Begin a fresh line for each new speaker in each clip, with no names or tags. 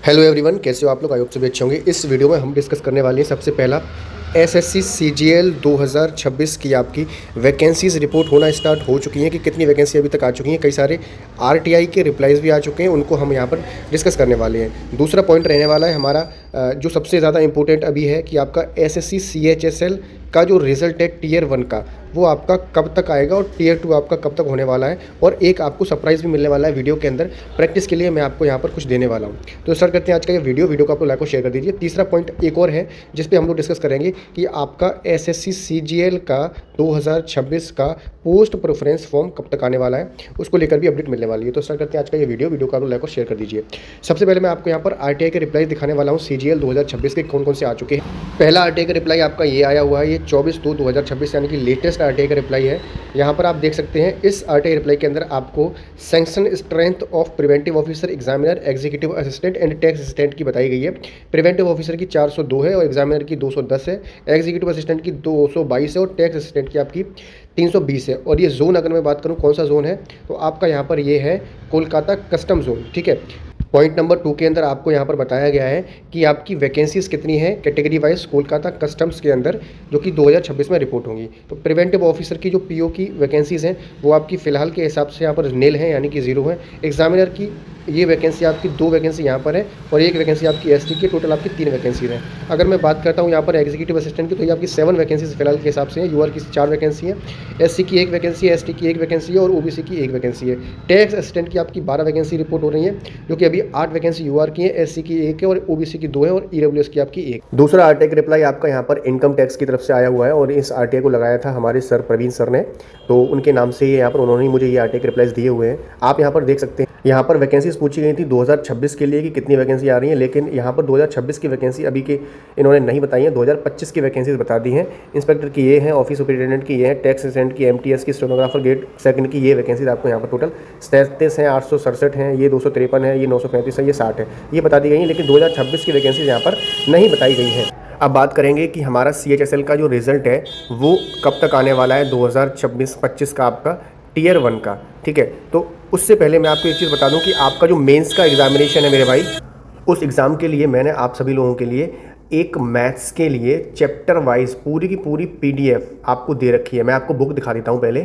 Hello everyone, कैसे हो आप लोग? आई होप सभी अच्छे होंगे। इस वीडियो में हम डिस्कस करने वाले हैं सबसे पहला एसएससी सीजीएल 2026 की आपकी वैकेंसीज़ रिपोर्ट होना स्टार्ट हो चुकी हैं कि कितनी वैकेंसी अभी तक आ चुकी हैं। कई सारे आरटीआई के रिप्लाईज़ भी आ चुके हैं, उनको हम यहाँ पर डिस्कस करने वाले हैं। दूसरा पॉइंट रहने वाला है हमारा जो सबसे ज़्यादा इंपॉर्टेंट अभी है कि आपका एसएससी सीएचएसएल का जो रिज़ल्ट है टियर 1 का, वो आपका कब तक आएगा और टियर 2 आपका कब तक होने वाला है। और एक आपको सरप्राइज़ भी मिलने वाला है वीडियो के अंदर। प्रैक्टिस के लिए मैं आपको यहाँ पर कुछ देने वाला हूँ। तो स्टार्ट करते हैं आज का ये वीडियो को आप लोग लाइक और शेयर कर दीजिए। तीसरा पॉइंट एक और है जिस पे हम लोग डिस्कस करेंगे कि आपका एसएससी सीजीएल का 2026 का पोस्ट प्रेफरेंस फॉर्म कब तक आने वाला है, उसको लेकर भी अपडेट मिलने वाली है। तो स्टार्ट करते हैं आज का ये वीडियो को आप लोग लाइक और शेयर कर दीजिए। सबसे पहले मैं आपको यहाँ पर आरटीआई के रिप्लाई दिखाने वाला हूँ सीजीएल 2026 के कौन कौन से आ चुके हैं। पहला आरटीआई का रिप्लाई आपका ये आया हुआ है, ये 24/2/2026 यानी कि लेटेस्ट आरटीआई का रिप्लाई है। यहाँ पर आप देख सकते हैं इस आरटीआई रिप्लाई के अंदर आपको sanction strength of preventive officer, examiner, executive assistant and tax assistant की बताई गई है। प्रिवेंटिव ऑफिसर की 402 है और एग्जामिनर की 210 है, एग्जीक्यूटिव असिस्टेंट की 222 है और टैक्स असिस्टेंट की आपकी 320 है। और ये जोन अगर मैं बात करूँ कौन सा जोन है, तो आपका यहाँ पर ये है कोलकाता कस्टम जोन। ठीक है। पॉइंट नंबर 2 के अंदर आपको यहाँ पर बताया गया है कि आपकी वैकेंसीज़ कितनी है कैटेगरी वाइज कोलकाता कस्टम्स के अंदर, जो कि 2026 में रिपोर्ट होंगी। तो प्रिवेंटिव ऑफिसर की जो पीओ की वैकेंसीज़ हैं वो आपकी फ़िलहाल के हिसाब से यहाँ पर नील है, यानी कि 0 है। एग्जामिनर की ये वैकेंसी आपकी 2 वैकेंसी यहाँ पर है और 1 वैकेंसी आपकी एसटी की, टोटल आपकी 3 वैकेंसी है। अगर मैं बात करता हूँ यहाँ पर एग्जीक्यूटिव असिस्टेंट की, तो ये आपकी 7 वैकेंसीज फिलहाल के हिसाब से है। यूआर की 4 वैकेंसी है, एससी की 1 वैकेंसी है, एसटी की 1 वैकेंसी है और ओबीसी की 1 वैकेंसी है। टैक्स असिस्टेंट की आपकी 12 वैकेंसी रिपोर्ट हो रही है, जो कि अभी 8 वैकेंसी यूआर की है, एससी की 1 है और ओबीसी की 2 है और ईडब्ल्यूएस की आपकी 1। दूसरा आरटीआई रिप्लाई आपका यहाँ पर इनकम टैक्स की तरफ से आया हुआ है और इस आरटीआई को लगाया था हमारे सर प्रवीण सर ने, तो उनके नाम से यहाँ पर उन्होंने मुझे ये आरटीआई रिप्लाईज दिए हुए हैं। आप यहाँ पर देख सकते हैं, यहाँ पर वैकेंसीज पूछी गई थी 2026 के लिए कि कितनी वैकेंसी आ रही है, लेकिन यहाँ पर 2026 की वैकेंसी अभी के इन्होंने नहीं बताई है, 2025 की वैकेंसीज बता दी हैं। इंस्पेक्टर की ये है, ऑफिस सुपरिटेंडेंट की ये है, टैक्स असिस्टेंट की, एमटीएस की, स्टेनोग्राफर ग्रेड सेकंड की ये वैकेंसीज आपको यहाँ पर टोटल 37 हैं, 867 हैं, ये 253 है, ये 935 है, ये 60 है, ये बता दी गई हैं। लेकिन 2026 की वैकेंसीज यहाँ पर नहीं बताई गई हैं। अब बात करेंगे कि हमारा सीएचएसएल का जो रिजल्ट है वो कब तक आने वाला है 2026-25 का आपका टियर 1 का। ठीक है, तो उससे पहले मैं आपको एक चीज़ बता दूं कि आपका जो मेंस का एग्जामिनेशन है मेरे भाई, उस एग्ज़ाम के लिए मैंने आप सभी लोगों के लिए एक मैथ्स के लिए चैप्टर वाइज पूरी की पूरी पीडीएफ आपको दे रखी है। मैं आपको बुक दिखा देता हूँ पहले।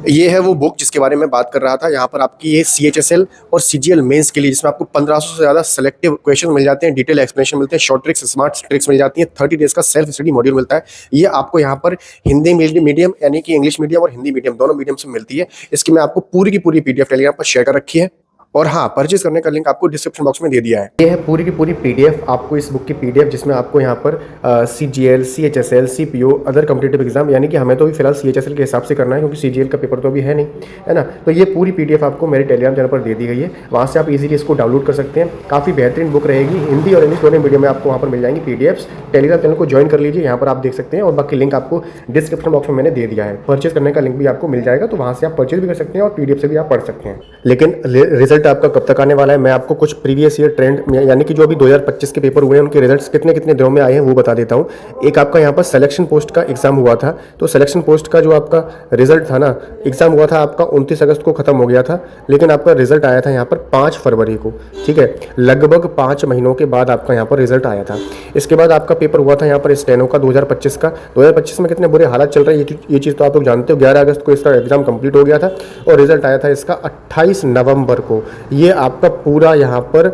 ये है वो बुक जिसके बारे में बात कर रहा था। यहाँ पर आपकी ये सीएचएसएल और सीजीएल मेंस के लिए, जिसमें आपको 1500 से ज़्यादा सेलेक्टिव क्वेश्चन मिल जाते हैं, डिटेल एक्सप्लेनेशन मिलते हैं, शॉर्ट ट्रिक्स, स्मार्ट ट्रिक्स मिल जाती हैं, 30 डेज का सेल्फ स्टडी मॉड्यूल मिलता है। ये आपको यहाँ पर हिंदी मीडियम यानी कि इंग्लिश मीडियम और हिंदी मीडियम दोनों मीडियम से मिलती है। इसकी मैं आपको पूरी की पूरी पीडीएफ टेलीग्राम पर शेयर कर रखी है और हाँ, परचेज करने का लिंक आपको डिस्क्रिप्शन बॉक्स में दे दिया है। ये है पूरी की पूरी पीडीएफ, आपको इस बुक की पीडीएफ, जिसमें आपको यहाँ पर CGL, CHSL, CPO, other competitive exam, यानी कि हमें तो भी फिलहाल सीएचएसएल के हिसाब से करना है क्योंकि सीजीएल का पेपर तो अभी है नहीं, है ना। तो ये पूरी पीडीएफ आपको मेरे टेलीग्राम चैनल पर दे दी गई है, वहाँ से आप इजीली इसको डाउनलोड कर सकते हैं। काफ़ी बेहतरीन बुक रहेगी, हिंदी और इंग्लिश दोनों मीडियम में आपको वहाँ पर मिल जाएंगी पीडीएफ्स। टेलीग्राम चैनल को ज्वाइन कर लीजिए, यहाँ पर आप देख सकते हैं और बाकी लिंक आपको डिस्क्रिप्शन बॉक्स में मैंने दे दिया है। परचेज करने का लिंक भी आपको मिल जाएगा, तो वहाँ से आप परचेज भी कर सकते हैं और पीडीएफ से भी आप पढ़ सकते हैं। लेकिन रिजल्ट आपका कब तक आने वाला है, मैं आपको कुछ प्रीवियस ईयर ट्रेंड यानी कि जो अभी 2025 के पेपर हुए हैं उनके रिजल्ट्स कितने कितने दिनों में आए हैं वो बता देता हूँ। एक आपका यहाँ पर सिलेक्शन पोस्ट का एग्जाम हुआ था, तो सिलेक्शन पोस्ट का जो आपका रिजल्ट था ना, एग्जाम हुआ था आपका 29 अगस्त को खत्म हो गया था, लेकिन आपका रिजल्ट आया था यहाँ पर 5 फरवरी को। ठीक है, लगभग 5 महीनों के बाद आपका यहाँ पर रिजल्ट आया था। इसके बाद आपका पेपर हुआ था यहाँ पर स्टेनो का 2025 का। 2025 में कितने बुरे हालात चल रहे हैं ये चीज़ तो आप लोग जानते हो। 11 अगस्त को इसका एग्जाम कंप्लीट हो गया था और रिजल्ट आया था इसका 28 नवंबर को। ये आपका पूरा यहाँ पर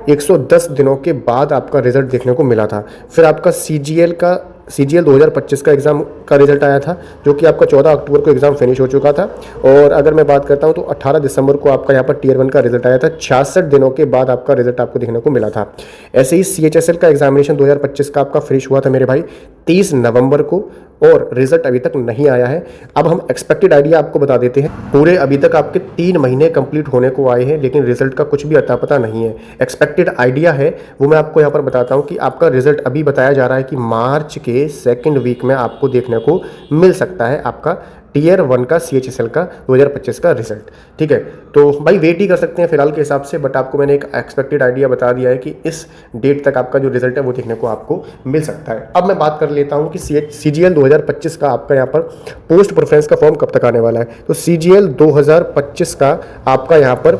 110 दिनों के बाद आपका रिजल्ट देखने को मिला था। फिर आपका सीजीएल 2025 का एग्ज़ाम का रिजल्ट आया था, जो कि आपका 14 अक्टूबर को एग्ज़ाम फिनिश हो चुका था। और अगर मैं बात करता हूं तो 18 दिसंबर को आपका यहाँ पर टियर 1 का रिजल्ट आया था। 66 दिनों के बाद आपका रिजल्ट आपको देखने को मिला था। ऐसे ही सीएचएसएल का एग्जामिनेशन 2025 का आपका फिनिश हुआ था मेरे भाई 30 नवंबर को और रिजल्ट अभी तक नहीं आया है। अब हम एक्सपेक्टेड आइडिया आपको बता देते हैं। पूरे अभी तक आपके 3 महीने कंप्लीट होने को आए हैं, लेकिन रिजल्ट का कुछ भी अता पता नहीं है। एक्सपेक्टेड आइडिया है वो मैं आपको यहाँ पर बताता हूँ कि आपका रिजल्ट अभी बताया जा रहा है कि मार्च के 2nd वीक में आपको देखने को मिल सकता है आपका टीयर 1 का CHSL का 2025 का रिजल्ट। ठीक है, तो भाई वेट ही कर सकते हैं फिलहाल के हिसाब से, बट आपको मैंने एक एक्सपेक्टेड आइडिया बता दिया है कि इस डेट तक आपका जो रिजल्ट है वो देखने को आपको मिल सकता है। अब मैं बात कर लेता हूँ कि CGL 2025 का आपका यहाँ पर पोस्ट प्रेफरेंस का फॉर्म कब तक आने वाला है। तो CGL 2025 का आपका यहाँ पर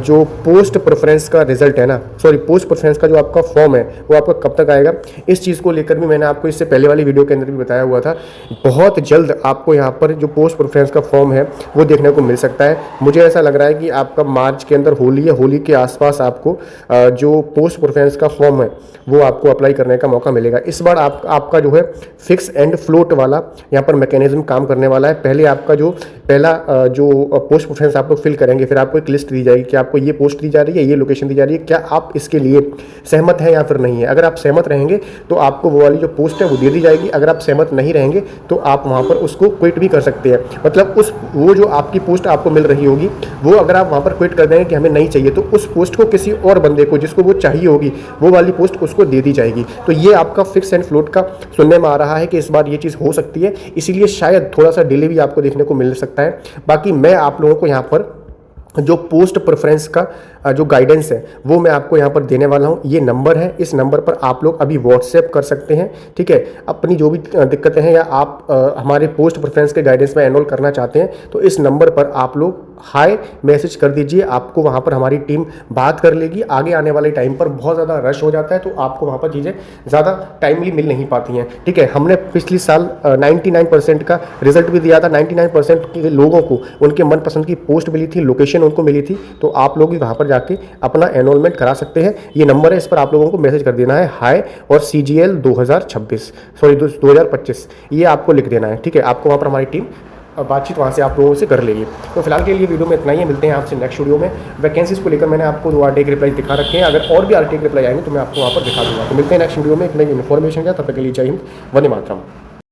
जो पोस्ट प्रेफरेंस का रिजल्ट है ना, सॉरी पोस्ट प्रेफरेंस का जो आपका फॉर्म है वो आपका कब तक आएगा, इस चीज़ को लेकर भी मैंने आपको इससे पहले वाली वीडियो के अंदर भी बताया हुआ था। बहुत जल्द आपको यहाँ पर जो पोस्ट प्रेफरेंस का फॉर्म है वो देखने को मिल सकता है। मुझे ऐसा लग रहा है कि आपका मार्च के अंदर होली है, होली के आसपास आपको जो पोस्ट प्रेफरेंस का फॉर्म है वो आपको अप्लाई करने का मौका मिलेगा। इस बार आपका जो है फिक्स एंड फ्लोट वाला यहाँ पर मैकेनिज्म काम करने वाला है। पहले आपका जो पहला जो पोस्ट प्रेफरेंस आप लोग फिल करेंगे, फिर आपको एक लिस्ट दी जाएगी कि आपको ये पोस्ट दी जा रही है, ये लोकेशन दी जा रही है, क्या आप इसके लिए सहमत हैं या फिर नहीं है। अगर आप सहमत रहेंगे तो आपको वो वाली जो पोस्ट है वो दे दी जाएगी। अगर आप सहमत नहीं रहेंगे तो आप वहाँ पर उसको क्विट भी कर सकते हैं। मतलब वो जो आपकी पोस्ट आपको मिल रही होगी वो अगर आप वहाँ पर क्विट कर देंगे कि हमें नहीं चाहिए, तो उस पोस्ट को किसी और बंदे को जिसको वो चाहिए होगी वो वाली पोस्ट उसको दे दी जाएगी। तो ये आपका फिक्स एंड फ्लोट का सुनने में आ रहा है कि इस बार ये चीज़ हो सकती है, इसीलिए शायद थोड़ा सा डिले भी आपको देखने को मिल सकता है। बाकी मैं आप लोगों को यहाँ पर जो पोस्ट प्रेफरेंस का जो गाइडेंस है वो मैं आपको यहाँ पर देने वाला हूँ। ये नंबर है, इस नंबर पर आप लोग अभी व्हाट्सएप कर सकते हैं। ठीक है, अपनी जो भी दिक्कतें हैं या आप हमारे पोस्ट प्रेफरेंस के गाइडेंस में एनरोल करना चाहते हैं तो इस नंबर पर आप लोग हाय मैसेज कर दीजिए। आपको वहाँ पर हमारी टीम बात कर लेगी। आगे आने वाले टाइम पर बहुत ज़्यादा रश हो जाता है तो आपको वहाँ पर चीज़ें ज़्यादा टाइमली मिल नहीं पाती हैं। ठीक है, हमने पिछले साल 99% का रिजल्ट भी दिया था। 99% के लोगों को उनके मनपसंद की पोस्ट मिली थी, लोकेशन उनको मिली थी। तो आप लोग भी वहाँ पर जाके अपना एनरोलमेंट करा सकते हैं। ये नंबर है, इस पर आप लोगों को मैसेज कर देना है हाय और CGL 2025 ये आपको लिख देना है। ठीक है, आपको वहाँ पर हमारी टीम बातचीत वहाँ से आप लोगों से कर लेगी। तो फिलहाल के लिए वीडियो में इतना ही है, मिलते हैं आपसे नेक्स्ट वीडियो में। वैकेंसीज को लेकर मैंने आपको 2 RTI के रिप्लाई दिखा रखे हैं, अगर और भी RTI के रिप्लाई आएंगे तो मैं आपको वहाँ पर दिखा दूंगा। तो मिलते हैं नेक्स्ट वीडियो में एक नई इन्फॉर्मेशन का, तब तक के लिए जय हिंद, वंदे मातरम।